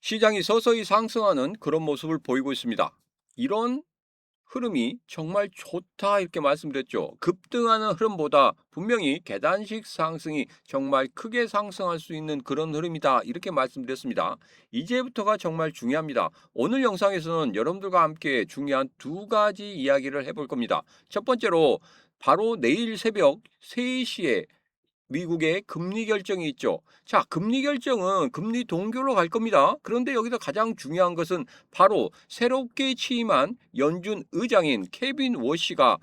시장이 서서히 상승하는 그런 모습을 보이고 있습니다. 이런 흐름이 정말 좋다 이렇게 말씀드렸죠. 급등하는 흐름보다 분명히 계단식 상승이 정말 크게 상승할 수 있는 그런 흐름이다 이렇게 말씀드렸습니다. 이제부터가 정말 중요합니다. 오늘 영상에서는 여러분들과 함께 중요한 두 가지 이야기를 해볼 겁니다. 첫 번째로 바로 내일 새벽 3시에 미국의 금리 결정이 있죠. 자, 금리 결정은 금리 동결로 갈 겁니다. 그런데 여기서 가장 중요한 것은 바로 새롭게 취임한 연준 의장인 케빈 워시가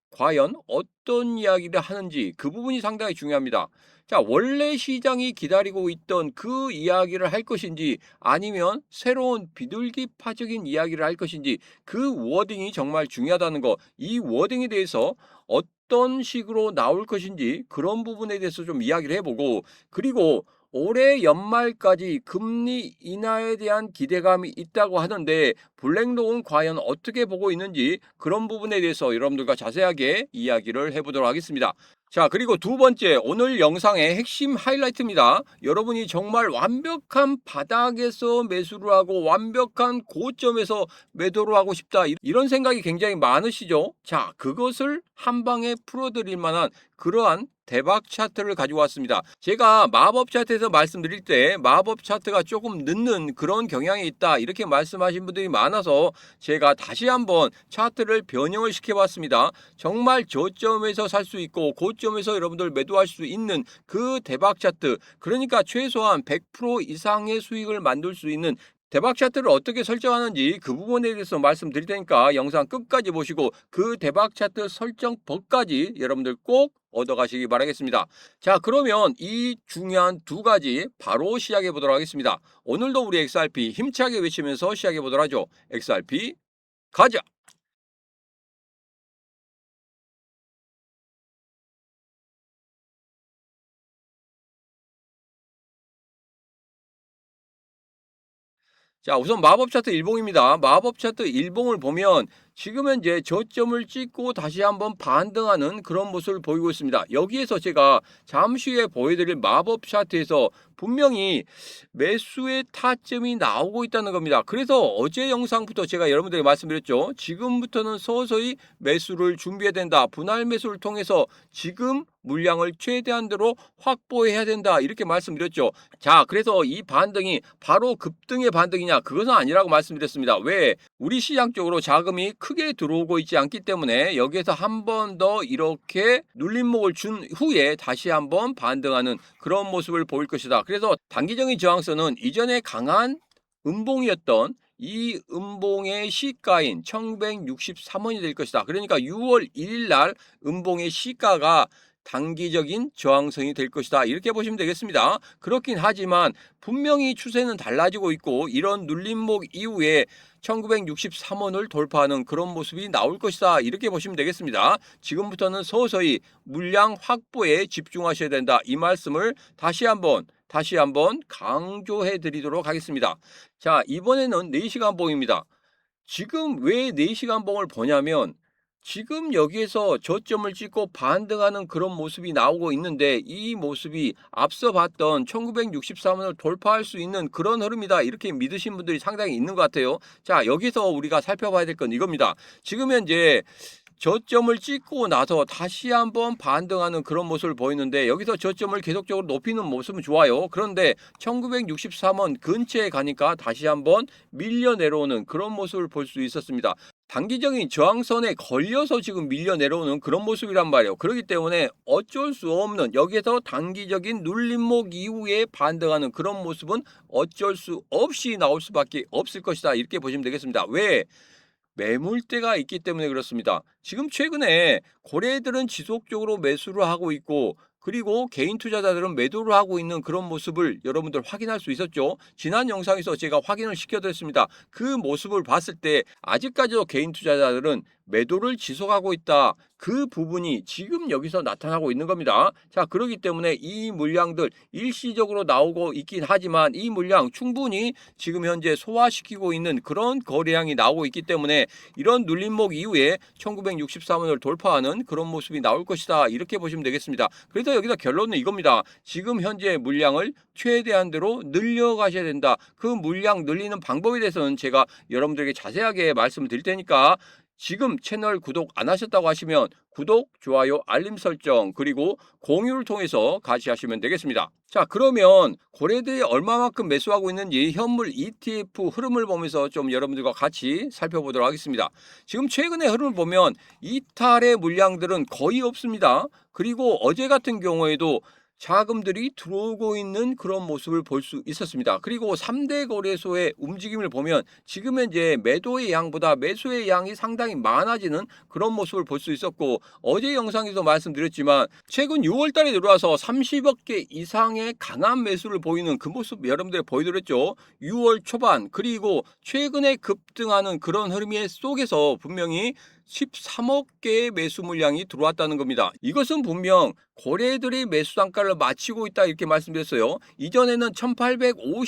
과연 어떤 이야기를 하는지 그 부분이 상당히 중요합니다. 자, 원래 시장이 기다리고 있던 그 이야기를 할 것인지 아니면 새로운 비둘기파적인 이야기를 할 것인지 그 워딩이 정말 중요하다는 거, 이 워딩에 대해서 어떤 식으로 나올 것인지 그런 부분에 대해서 좀 이야기를 해보고, 그리고 올해 연말까지 금리 인하에 대한 기대감이 있다고 하는데 블랙록은 과연 어떻게 보고 있는지 그런 부분에 대해서 여러분들과 자세하게 이야기를 해보도록 하겠습니다. 자, 그리고 두 번째, 오늘 영상의 핵심 하이라이트입니다. 여러분이 정말 완벽한 바닥에서 매수를 하고 완벽한 고점에서 매도를 하고 싶다, 이런 생각이 굉장히 많으시죠? 자, 그것을 한 방에 풀어드릴 만한 그러한 대박 차트를 가지고 왔습니다. 제가 마법 차트에서 말씀드릴 때 마법 차트가 조금 늦는 그런 경향이 있다 이렇게 말씀하신 분들이 많아서 제가 다시 한번 차트를 변형을 시켜봤습니다. 정말 저점에서 살 수 있고 고점에서 여러분들 매도할 수 있는 그 대박 차트, 그러니까 최소한 100% 이상의 수익을 만들 수 있는 대박 차트를 어떻게 설정하는지 그 부분에 대해서 말씀드릴 테니까 영상 끝까지 보시고 그 대박 차트 설정법까지 여러분들 꼭 얻어가시기 바라겠습니다. 자, 그러면 이 중요한 두 가지 바로 시작해 보도록 하겠습니다. 오늘도 우리 XRP 힘차게 외치면서 시작해 보도록 하죠. XRP 가자! 자, 우선 마법 차트 일봉입니다. 마법 차트 일봉을 보면 지금 현재 저점을 찍고 다시 한번 반등하는 그런 모습을 보이고 있습니다. 여기에서 제가 잠시 후에 보여드릴 마법 차트에서 분명히 매수의 타점이 나오고 있다는 겁니다. 그래서 어제 영상부터 제가 여러분들에게 말씀드렸죠. 지금부터는 서서히 매수를 준비해야 된다. 분할 매수를 통해서 지금 물량을 최대한대로 확보해야 된다. 이렇게 말씀드렸죠. 자, 그래서 이 반등이 바로 급등의 반등이냐? 그것은 아니라고 말씀드렸습니다. 왜? 우리 시장 쪽으로 자금이 크게 들어오고 있지 않기 때문에 여기에서 한 번 더 이렇게 눌림목을 준 후에 다시 한번 반등하는 그런 모습을 보일 것이다. 그래서 단기적인 저항선은 이전에 강한 음봉이었던 이 음봉의 시가인 1963원이 될 것이다. 그러니까 6월 1일 날 음봉의 시가가 단기적인 저항선이 될 것이다. 이렇게 보시면 되겠습니다. 그렇긴 하지만 분명히 추세는 달라지고 있고 이런 눌림목 이후에 1963원을 돌파하는 그런 모습이 나올 것이다. 이렇게 보시면 되겠습니다. 지금부터는 서서히 물량 확보에 집중하셔야 된다. 이 말씀을 다시 한번 강조해 드리도록 하겠습니다. 자, 이번에는 4시간 봉입니다. 지금 왜 4시간 봉을 보냐면 지금 여기에서 저점을 찍고 반등하는 그런 모습이 나오고 있는데 이 모습이 앞서 봤던 1963원을 돌파할 수 있는 그런 흐름이다. 이렇게 믿으신 분들이 상당히 있는 것 같아요. 자, 여기서 우리가 살펴봐야 될 건 이겁니다. 지금 현재 저점을 찍고 나서 다시 한번 반등하는 그런 모습을 보이는데 여기서 저점을 계속적으로 높이는 모습은 좋아요. 그런데 1963원 근처에 가니까 다시 한번 밀려 내려오는 그런 모습을 볼 수 있었습니다. 단기적인 저항선에 걸려서 지금 밀려 내려오는 그런 모습이란 말이에요. 그렇기 때문에 어쩔 수 없는 여기에서 단기적인 눌림목 이후에 반등하는 그런 모습은 어쩔 수 없이 나올 수밖에 없을 것이다. 이렇게 보시면 되겠습니다. 왜? 매물대가 있기 때문에 그렇습니다. 지금 최근에 고래들은 지속적으로 매수를 하고 있고 그리고 개인 투자자들은 매도를 하고 있는 그런 모습을 여러분들 확인할 수 있었죠. 지난 영상에서 제가 확인을 시켜드렸습니다. 그 모습을 봤을 때 아직까지도 개인 투자자들은 매도를 지속하고 있다. 그 부분이 지금 여기서 나타나고 있는 겁니다. 자, 그렇기 때문에 이 물량들 일시적으로 나오고 있긴 하지만 이 물량 충분히 지금 현재 소화시키고 있는 그런 거래량이 나오고 있기 때문에 이런 눌림목 이후에 1963원을 돌파하는 그런 모습이 나올 것이다. 이렇게 보시면 되겠습니다. 그래서 여기서 결론은 이겁니다. 지금 현재 물량을 최대한대로 늘려가셔야 된다. 그 물량 늘리는 방법에 대해서는 제가 여러분들에게 자세하게 말씀을 드릴 테니까 지금 채널 구독 안 하셨다고 하시면 구독, 좋아요, 알림 설정 그리고 공유를 통해서 같이 하시면 되겠습니다. 자, 그러면 고래들이 얼마만큼 매수하고 있는지 현물 ETF 흐름을 보면서 좀 여러분들과 같이 살펴보도록 하겠습니다. 지금 최근의 흐름을 보면 이탈의 물량들은 거의 없습니다. 그리고 어제 같은 경우에도 자금들이 들어오고 있는 그런 모습을 볼 수 있었습니다. 그리고 3대 거래소의 움직임을 보면 지금 현재 매도의 양보다 매수의 양이 상당히 많아지는 그런 모습을 볼 수 있었고 어제 영상에서 말씀드렸지만 최근 6월 달에 들어와서 30억 개 이상의 강한 매수를 보이는 그 모습 여러분들 보여드렸죠. 6월 초반 그리고 최근에 급등하는 그런 흐름 속에서 분명히 13억 개의 매수 물량이 들어왔다는 겁니다. 이것은 분명 고래들이 매수 단가를 맞추고 있다 이렇게 말씀드렸어요. 이전에는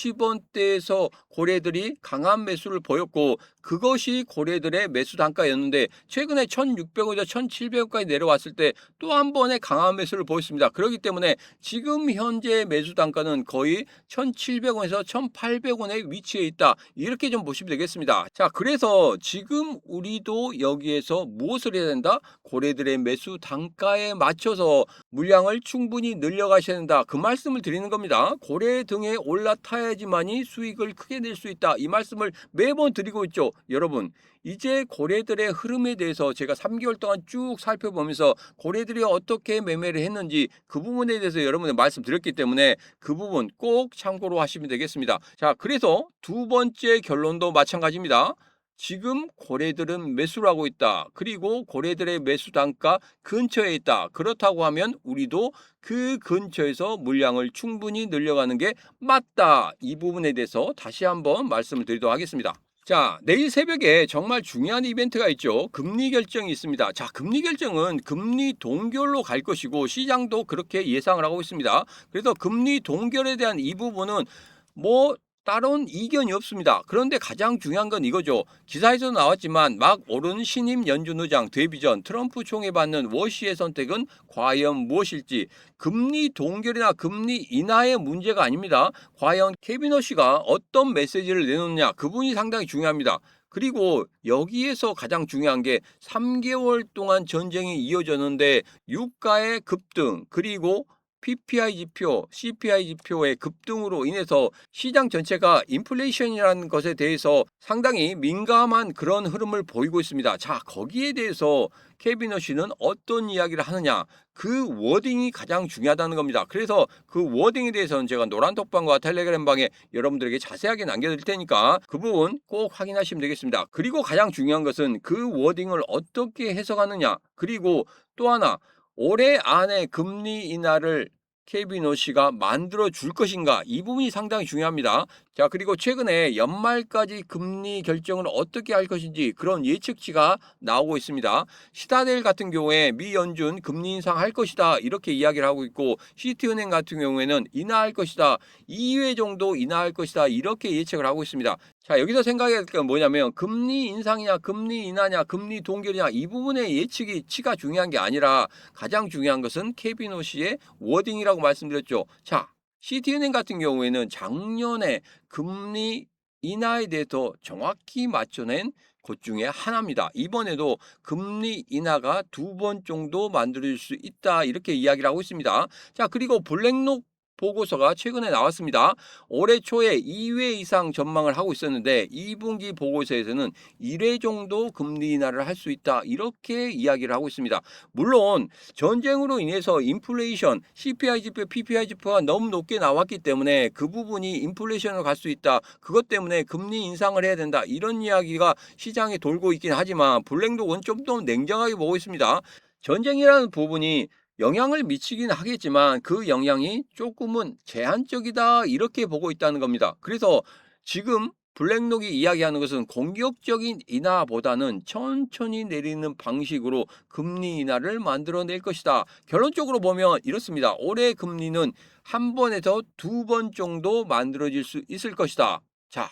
1850원대에서 고래들이 강한 매수를 보였고 그것이 고래들의 매수 단가였는데 최근에 1600원에서 1700원까지 내려왔을 때 또 한 번의 강한 매수를 보였습니다. 그렇기 때문에 지금 현재 매수 단가는 거의 1700원에서 1800원에 위치해 있다. 이렇게 좀 보시면 되겠습니다. 자, 그래서 지금 우리도 여기에서 무엇을 해야 된다? 고래들의 매수 단가에 맞춰서 물량을 충분히 늘려가셔야 된다. 그 말씀을 드리는 겁니다. 고래 등에 올라타야지만이 수익을 크게 낼 수 있다. 이 말씀을 매번 드리고 있죠. 여러분, 이제 고래들의 흐름에 대해서 제가 3개월 동안 쭉 살펴보면서 고래들이 어떻게 매매를 했는지 그 부분에 대해서 여러분들 말씀드렸기 때문에 그 부분 꼭 참고로 하시면 되겠습니다. 자, 그래서 두 번째 결론도 마찬가지입니다. 지금 고래들은 매수를 하고 있다. 그리고 고래들의 매수 단가 근처에 있다. 그렇다고 하면 우리도 그 근처에서 물량을 충분히 늘려가는 게 맞다. 이 부분에 대해서 다시 한번 말씀을 드리도록 하겠습니다. 자, 내일 새벽에 정말 중요한 이벤트가 있죠. 금리 결정이 있습니다. 자, 금리 결정은 금리 동결로 갈 것이고 시장도 그렇게 예상을 하고 있습니다. 그래서 금리 동결에 대한 이 부분은 뭐 다른 이견이 없습니다. 그런데 가장 중요한 건 이거죠. 기사에서 나왔지만 막 오른 신임 연준 의장 데뷔 전 트럼프 총회 받는 워시의 선택은 과연 무엇일지 금리 동결이나 금리 인하의 문제가 아닙니다. 과연 케빈 워시가 어떤 메시지를 내놓느냐 그분이 상당히 중요합니다. 그리고 여기에서 가장 중요한 게 3개월 동안 전쟁이 이어졌는데 유가의 급등 그리고 PPI 지표, CPI 지표의 급등으로 인해서 시장 전체가 인플레이션이라는 것에 대해서 상당히 민감한 그런 흐름을 보이고 있습니다. 자, 거기에 대해서 케빈 워시는 어떤 이야기를 하느냐? 그 워딩이 가장 중요하다는 겁니다. 그래서 그 워딩에 대해서는 제가 노란톡방과 텔레그램 방에 여러분들에게 자세하게 남겨드릴 테니까 그 부분 꼭 확인하시면 되겠습니다. 그리고 가장 중요한 것은 그 워딩을 어떻게 해석하느냐? 그리고 또 하나 올해 안에 금리 인하를 케빈 워시가 만들어 줄 것인가 이 부분이 상당히 중요합니다. 자, 그리고 최근에 연말까지 금리 결정을 어떻게 할 것인지 그런 예측치가 나오고 있습니다. 시다델 같은 경우에 미 연준 금리 인상할 것이다 이렇게 이야기를 하고 있고 시티은행 같은 경우에는 인하할 것이다 2회 정도 인하할 것이다 이렇게 예측을 하고 있습니다. 자, 여기서 생각해야 될 건 뭐냐면 금리 인상이냐 금리 인하냐 금리 동결이냐 이 부분의 예측이 치가 중요한 게 아니라 가장 중요한 것은 케빈 워시의 워딩이라고 말씀드렸죠. 자, 시티은행 같은 경우에는 작년에 금리 인하에 대해서 정확히 맞춰낸 것 중에 하나입니다. 이번에도 금리 인하가 2번 정도 만들어질 수 있다 이렇게 이야기를 하고 있습니다. 자, 그리고 블랙록 보고서가 최근에 나왔습니다. 올해 초에 2회 이상 전망을 하고 있었는데 2분기 보고서에서는 1회 정도 금리 인하를 할 수 있다 이렇게 이야기를 하고 있습니다. 물론 전쟁으로 인해서 인플레이션, CPI 지표, PPI 지표가 너무 높게 나왔기 때문에 그 부분이 인플레이션으로 갈 수 있다. 그것 때문에 금리 인상을 해야 된다. 이런 이야기가 시장에 돌고 있긴 하지만 블랙록은 좀 더 냉정하게 보고 있습니다. 전쟁이라는 부분이 영향을 미치긴 하겠지만 그 영향이 조금은 제한적이다 이렇게 보고 있다는 겁니다. 그래서 지금 블랙록이 이야기하는 것은 공격적인 인하보다는 천천히 내리는 방식으로 금리 인하를 만들어낼 것이다. 결론적으로 보면 이렇습니다. 올해 금리는 한 번에서 두 번 정도 만들어질 수 있을 것이다. 자,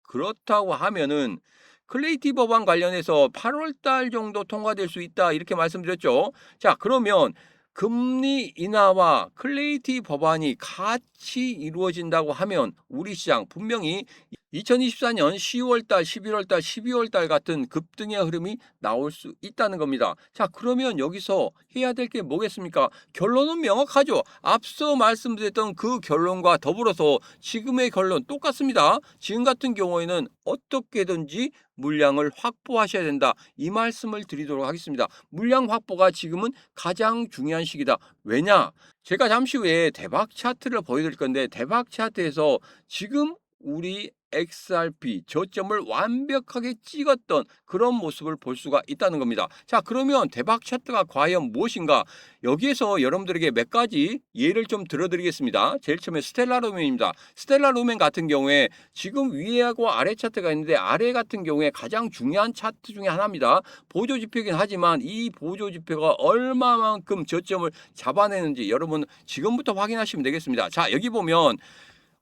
그렇다고 하면은 클레이티 법안 관련해서 8월 달 정도 통과될 수 있다. 이렇게 말씀드렸죠. 자, 그러면 금리 인하와 클레이티 법안이 같이 이루어진다고 하면 우리 시장 분명히 2024년 10월 달, 11월 달, 12월 달 같은 급등의 흐름이 나올 수 있다는 겁니다. 자, 그러면 여기서 해야 될 게 뭐겠습니까? 결론은 명확하죠. 앞서 말씀드렸던 그 결론과 더불어서 지금의 결론 똑같습니다. 지금 같은 경우에는 어떻게든지 물량을 확보하셔야 된다. 이 말씀을 드리도록 하겠습니다. 물량 확보가 지금은 가장 중요한 시기다. 왜냐? 제가 잠시 후에 대박 차트를 보여드릴 건데 대박 차트에서 지금 우리 XRP 저점을 완벽하게 찍었던 그런 모습을 볼 수가 있다는 겁니다. 자, 그러면 대박 차트가 과연 무엇인가? 여기에서 여러분들에게 몇 가지 예를 좀 들어드리겠습니다. 제일 처음에 스텔라루멘입니다. 스텔라루멘 같은 경우에 지금 위하고 아래 차트가 있는데 아래 같은 경우에 가장 중요한 차트 중에 하나입니다. 보조지표이긴 하지만 이 보조지표가 얼마만큼 저점을 잡아내는지 여러분 지금부터 확인하시면 되겠습니다. 자, 여기 보면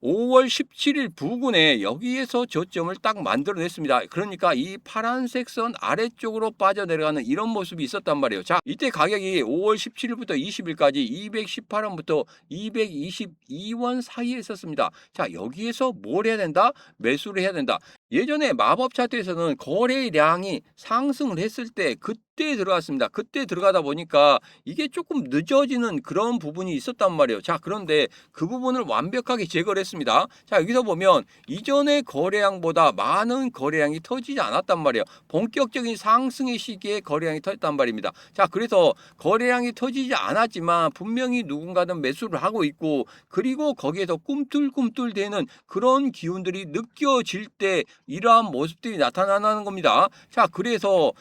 5월 17일 부근에 여기에서 저점을 딱 만들어냈습니다. 그러니까 이 파란색 선 아래쪽으로 빠져내려가는 이런 모습이 있었단 말이에요. 자, 이때 가격이 5월 17일부터 20일까지 218원부터 222원 사이에 있었습니다. 자, 여기에서 뭘 해야 된다? 매수를 해야 된다. 예전에 마법 차트에서는 거래량이 상승을 했을 때 그때 들어갔습니다. 그때 들어가다 보니까 이게 조금 늦어지는 그런 부분이 있었단 말이에요. 자, 그런데 그 부분을 완벽하게 제거를 했습니다. 자, 여기서 보면 이전의 거래량보다 많은 거래량이 터지지 않았단 말이에요. 본격적인 상승의 시기에 거래량이 터졌단 말입니다. 자, 그래서 거래량이 터지지 않았지만 분명히 누군가는 매수를 하고 있고 그리고 거기에서 꿈틀꿈틀대는 그런 기운들이 느껴질 때 이러한 모습들이 나타나는 겁니다. 자, 그래서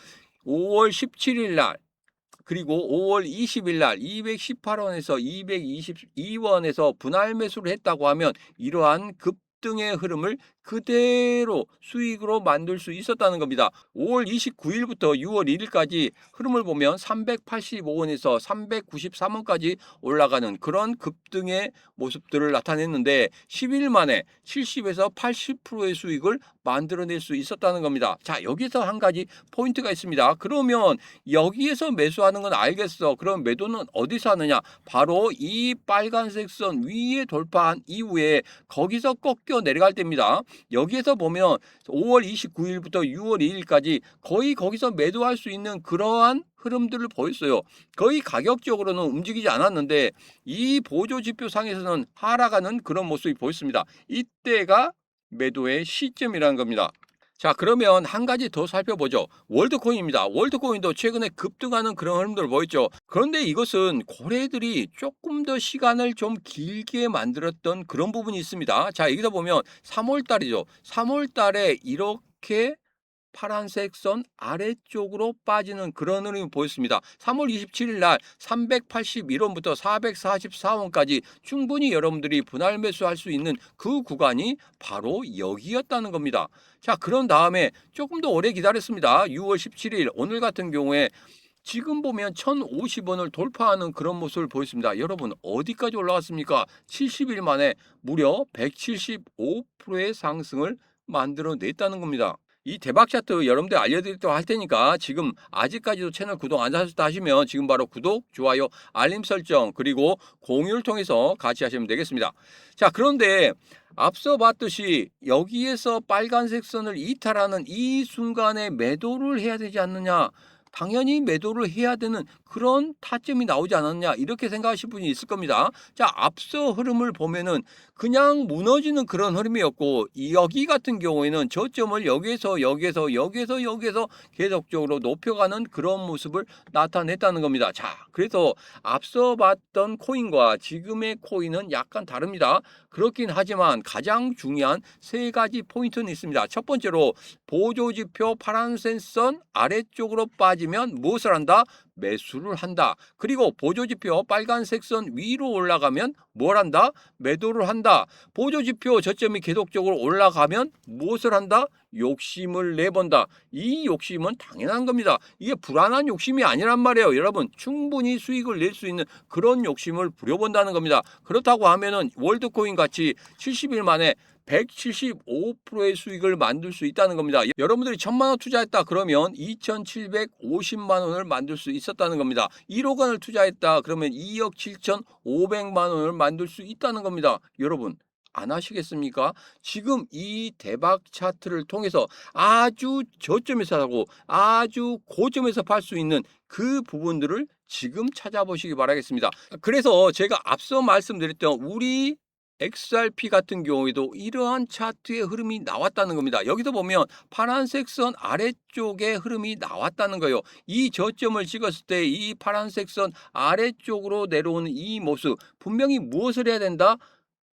5월 17일 날 그리고 5월 20일 날 218원에서 222원에서 분할 매수를 했다고 하면 이러한 급등의 흐름을 그대로 수익으로 만들 수 있었다는 겁니다. 5월 29일부터 6월 1일까지 흐름을 보면 385원에서 393원까지 올라가는 그런 급등의 모습들을 나타냈는데 10일 만에 70에서 80%의 수익을 만들어낼 수 있었다는 겁니다. 자, 여기서 한 가지 포인트가 있습니다. 그러면 여기에서 매수하는 건 알겠어. 그럼 매도는 어디서 하느냐? 바로 이 빨간색 선 위에 돌파한 이후에 거기서 꺾여 내려갈 때입니다. 여기에서 보면 5월 29일부터 6월 2일까지 거의 거기서 매도할 수 있는 그러한 흐름들을 보였어요. 거의 가격적으로는 움직이지 않았는데 이 보조지표 상에서는 하락하는 그런 모습이 보였습니다. 이때가 매도의 시점이라는 겁니다. 자, 그러면 한 가지 더 살펴보죠. 월드코인입니다. 월드코인도 최근에 급등하는 그런 흐름들을 보였죠. 그런데 이것은 고래들이 조금 더 시간을 좀 길게 만들었던 그런 부분이 있습니다. 자, 여기서 보면 3월 달이죠. 3월 달에 이렇게 파란색 선 아래쪽으로 빠지는 그런 흐름이 보였습니다. 3월 27일 날 381원부터 444원까지 충분히 여러분들이 분할 매수할 수 있는 그 구간이 바로 여기였다는 겁니다. 자, 그런 다음에 조금 더 오래 기다렸습니다. 6월 17일 오늘 같은 경우에 지금 보면 1050원을 돌파하는 그런 모습을 보였습니다. 여러분 어디까지 올라갔습니까? 70일 만에 무려 175%의 상승을 만들어냈다는 겁니다. 이 대박 차트 여러분들 알려드리도록 할 테니까 지금 아직까지도 채널 구독 안 하셨다 하시면 지금 바로 구독, 좋아요, 알림 설정 그리고 공유를 통해서 같이 하시면 되겠습니다. 자, 그런데 앞서 봤듯이 여기에서 빨간색 선을 이탈하는 이 순간에 매도를 해야 되지 않느냐? 당연히 매도를 해야 되는 그런 타점이 나오지 않았냐 이렇게 생각하실 분이 있을 겁니다. 자, 앞서 흐름을 보면은 그냥 무너지는 그런 흐름이었고 여기 같은 경우에는 저점을 여기에서 계속적으로 높여가는 그런 모습을 나타냈다는 겁니다. 자, 그래서 앞서 봤던 코인과 지금의 코인은 약간 다릅니다. 그렇긴 하지만 가장 중요한 세 가지 포인트는 있습니다. 첫 번째로 보조지표 파란색 선 아래쪽으로 빠지면 무엇을 한다? 매수를 한다. 그리고 보조지표 빨간색 선 위로 올라가면 뭘 한다? 매도를 한다. 보조지표 저점이 계속적으로 올라가면 무엇을 한다? 욕심을 내본다. 이 욕심은 당연한 겁니다. 이게 불안한 욕심이 아니란 말이에요. 여러분, 충분히 수익을 낼 수 있는 그런 욕심을 부려본다는 겁니다. 그렇다고 하면은 월드코인 같이 70일 만에 175%의 수익을 만들 수 있다는 겁니다. 여러분들이 1,000만 원 투자했다 그러면 2,750만 원을 만들 수 있었다는 겁니다. 1억 원을 투자했다 그러면 2억 7,500만 원을 만들 수 있다는 겁니다. 여러분, 안 하시겠습니까? 지금 이 대박 차트를 통해서 아주 저점에서 사고 아주 고점에서 팔 수 있는 그 부분들을 지금 찾아보시기 바라겠습니다. 그래서 제가 앞서 말씀드렸던 우리 XRP 같은 경우에도 이러한 차트의 흐름이 나왔다는 겁니다. 여기서 보면 파란색 선 아래쪽에 흐름이 나왔다는 거예요. 이 저점을 찍었을 때 이 파란색 선 아래쪽으로 내려오는 이 모습, 분명히 무엇을 해야 된다?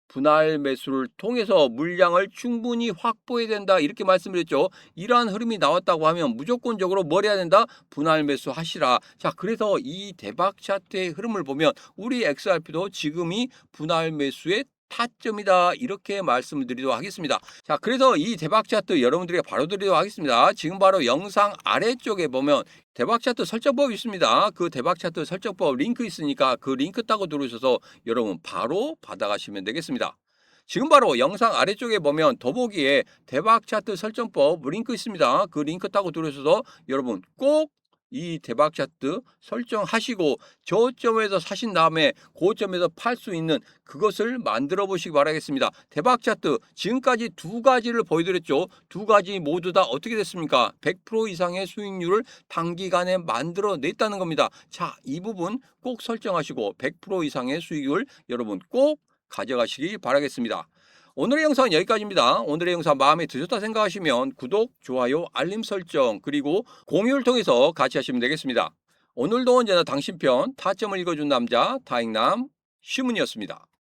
분할 매수를 통해서 물량을 충분히 확보해야 된다, 이렇게 말씀드렸죠. 이러한 흐름이 나왔다고 하면 무조건적으로 뭘 해야 된다? 분할 매수 하시라. 자, 그래서 이 대박 차트의 흐름을 보면 우리 XRP도 지금이 분할 매수의 타점이다, 이렇게 말씀을 드리도록 하겠습니다. 자, 그래서 이 대박 차트 여러분들에게 바로 드리도록 하겠습니다. 지금 바로 영상 아래쪽에 보면 대박 차트 설정법이 있습니다. 그 대박 차트 설정법 링크 있으니까 그 링크 따고 들어오셔서 여러분 바로 받아가시면 되겠습니다. 지금 바로 영상 아래쪽에 보면 더보기에 대박 차트 설정법 링크 있습니다. 그 링크 따고 들어오셔서 여러분 꼭 이 대박 차트 설정하시고 저점에서 사신 다음에 고점에서 팔 수 있는 그것을 만들어 보시기 바라겠습니다. 대박 차트 지금까지 두 가지를 보여드렸죠. 두 가지 모두 다 어떻게 됐습니까? 100% 이상의 수익률을 단기간에 만들어 냈다는 겁니다. 자, 이 부분 꼭 설정하시고 100% 이상의 수익을 여러분 꼭 가져가시기 바라겠습니다. 오늘의 영상은 여기까지입니다. 오늘의 영상 마음에 드셨다 생각하시면 구독, 좋아요, 알림 설정 그리고 공유를 통해서 같이 하시면 되겠습니다. 오늘도 언제나 당신 편 타점을 읽어준 남자 다익남 시문이었습니다.